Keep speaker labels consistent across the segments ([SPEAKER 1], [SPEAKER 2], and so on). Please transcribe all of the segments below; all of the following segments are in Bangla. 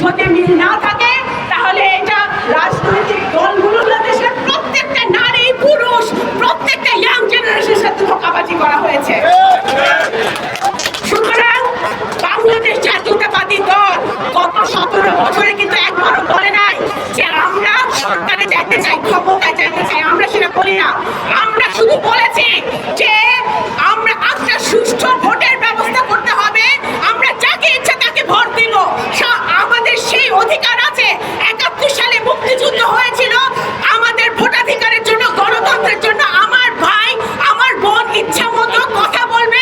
[SPEAKER 1] যদি মিল না থাকে তাহলে এটা রাজনৈতিক দলগুলোর দেশের প্রত্যেকটা নারী পুরুষ প্রত্যেকটা ইয়াং জেনারেশনের সাথে ধোঁকাবাজি করা হয়েছে। সুতরাং বাংলাদেশ জাতীয়তাবাদী দল গত 17 বছরে কিন্তু একবারও বলে নাই যে আমরা সরকারে যেতে চাই, ক্ষমতায় যেতে চাই। আমরা সেটা বলি না। আমরা শুধু বলেছি যে আমরা একটা সুষ্ঠু ভোটের ব্যবস্থা করতে হবে, আমরা যাকে ইচ্ছা তাকে ভোট দিব। আমাদের সেই অধিকার আছে। 71 সালে মুক্তিযুদ্ধ হয়েছিল আমাদের ভোটাধিকারের জন্য, গণতন্ত্রের জন্য। আমার ভাই আমার বোন ইচ্ছা মতো কথা বলবে,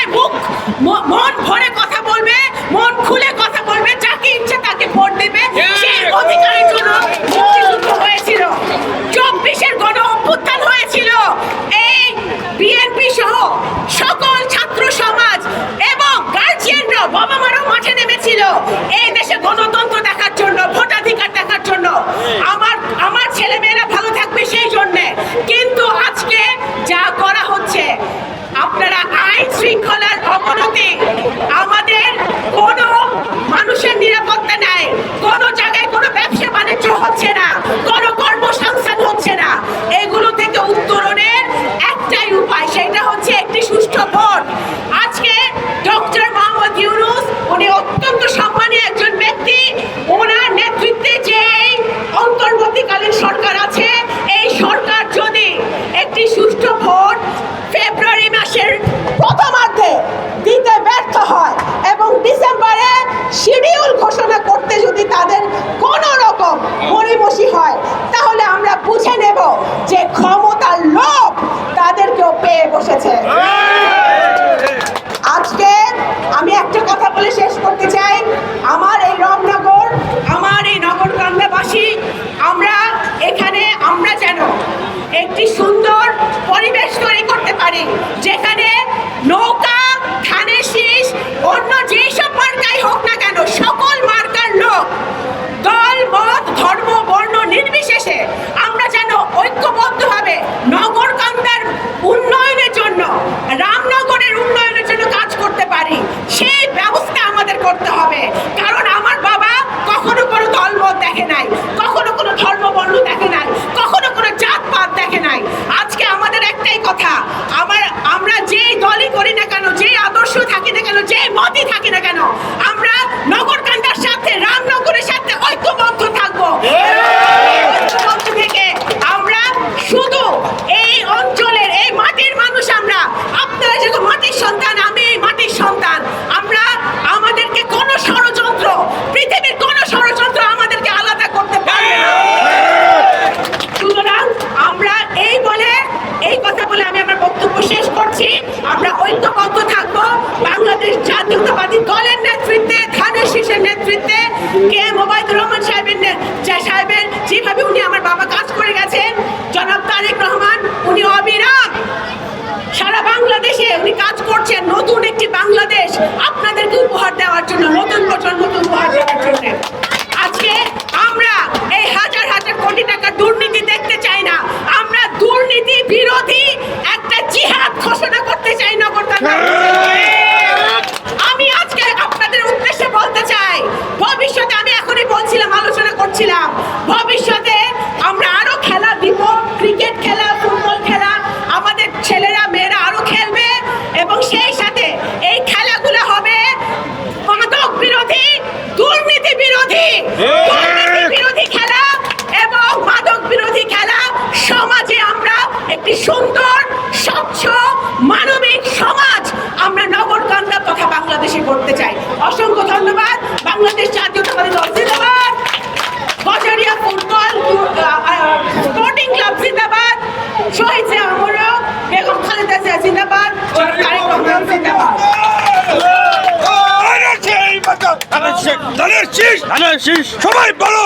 [SPEAKER 1] মন ভরে কথা বলবে, মন খুলে কথা বলবে, যাকে ইচ্ছা তাকে ভোট দেবে। সেই অধিকারের জন্য মুক্তিযুদ্ধ হয়েছিল। 24-এর গণ অভ্যুত্থান হয়েছিল। এই বিএনপি সহ সকল ছাত্র সমাজ এবং গার্জিয়ানরা, বাবা মারাও মাঠে নেমেছিল এই দেশে গণতন্ত্র দেখার জন্য, ভোটাধিকার দেখার জন্য। আমার ছেলে মেয়েরা ভালো থাকবে সেই জন্যে। কিন্তু আজকে যা করা হচ্ছে, আপনারা আইন শৃঙ্খলার অবনতি, আমাদের কোনো মানুষের নিরাপত্তা নাই, কোনো জায়গায় কোনো ব্যবসা বাণিজ্য হচ্ছে না, কোনো কর্মসংস্থান হচ্ছে না। এগুলো থেকে উত্তরণের একটাই উপায়, সেটা হচ্ছে একটি সুষ্ঠু ভোট। আজকে ডক্টর মোহাম্মদ ইউনূস উনি অত্যন্ত সম্মানীয় একজন ব্যক্তি। ওনার নেতৃত্বে যে অন্তর্বর্তীকালীন সরকার আছে, এই সরকার যদি একটি সুষ্ঠু ভোট ফেব্রুয়ারি মাসের প্রথমার্ধে দিতে ব্যর্থ হয় এবং ডিসেম্বরে শিডিউল ঘোষণা করতে যদি তাদের কোনো রকম গড়িমসি হয়, তাহলে আমরা বুঝে নেব যে ক্ষমতার লোভ তাদেরকেও পেয়ে বসেছে। আজকে আমি একটা কথা বলে শেষ করতে চাই। আমার এই রমনগর, আমার এই নগরকান্দাবাসী, আমরা এখানে আমরা যেন একটি সুন্দর পরিবেশ তৈরি করতে পারি, যেখানে নৌকা, ধানের শীষ, অন্য যেই সব মার্কাই হোক না কেন, সকল মার্কার লোক দল মত ধর্ম বর্ণ নির্বিশেষে আমরা যেন ঐক্যবদ্ধভাবে নগরকান্দার উন্নয়নের জন্য, রামনগরের উন্নয়নের জন্য কাজ করতে পারি। সেই ব্যবস্থা আমাদের করতে হবে। কারণ আমার বাবা কখনো কোনো দলমত দেখে নাই, কখনো কোনো ধর্ম বর্ণ দেখে নাই, কখনো কোনো জাতপাত দেখে নাই। আজকে আমাদের একটাই কথা, আমরা যেই দলই করি না কেন, যেই আদর্শ থাকি না কেন, যেই মতই থাকি না কেন, আমরা নগরকান্দার সাথে, রামনগরের সাথে ঐক্যবদ্ধ থাকবো। ঐক্যবদ্ধ থেকে আমরা শুধু এই অঞ্চলের, এই মাটির মানুষ, আমরা আপনারা যেহেতু মাটির সন্তান, আমি এই মাটির সন্তান, আমরা আমাদেরকে কোনো ষড়যন্ত্র, পৃথিবীর কোনো ষড়যন্ত্র আমাদেরকে আলাদা করতে পারবে না। সুতরাং আমরা এই কথা বলে আমি আমার বক্তব্য শেষ করছি। আমরা ঐক্যবদ্ধ থাকবো। বাংলাদেশ জাতীয়তাবাদী দলের নেতৃত্বে, ধানের শীষের নেতৃত্বে, কে এম ওবায়দুর রহমান সাহেবের যেভাবে উনি আমার বাবা কাজ করে গেছেন, জনাব তারেক রহমান উনি অবিরাম সারা বাংলাদেশে উনি কাজ করছেন নতুন একটি বাংলাদেশ আপনাদেরকে উপহার দেওয়ার জন্য, নতুন প্রজন্মকে উপহার দেওয়ার জন্য। আজকে আমরা এই হাজার হাজার কোটি টাকার দুর্নীতি দেখতে চাই না। আমরা দুর্নীতি বিরোধী একটা জিহাদ ঘোষণা করতে চাই নগরকান্দা। আমি আজকে আপনাদের উদ্দেশ্যে বলতে চাই, ভবিষ্যতে আমি এখনই বলছিলাম, আলোচনা করছিলাম, ভবিষ্যতে আমরা আরো খেলা দিব, ক্রিকেট খেলা, ফুটবল খেলা, আমাদের ছেলেরা মেয়েরা আরো খেলবে এবং সেই সাথে এই খেলাগুলো হবে মাদক বিরোধী, দুর্নীতি বিরোধী, খেলা এবং মাদক বিরোধী খেলা। সমাজে আমরা একটি সুন্দর, স্বচ্ছ, মানবিক সমাজ আমরা নগরকান্দা তথা বাংলাদেশে করতে চাই। অসংখ্য ধন্যবাদ। বাংলাদেশ জাতীয়তাবাদী দল জিন্দাবাদ, গজারিয়া ফুটবল স্পোর্টিং ক্লাব জিন্দাবাদ, শহীদ জিয়া অমর, বেগম খালেদা জিয়া জিন্দাবাদ, তারেক রহমান জিন্দাবাদ।
[SPEAKER 2] সবাই বলো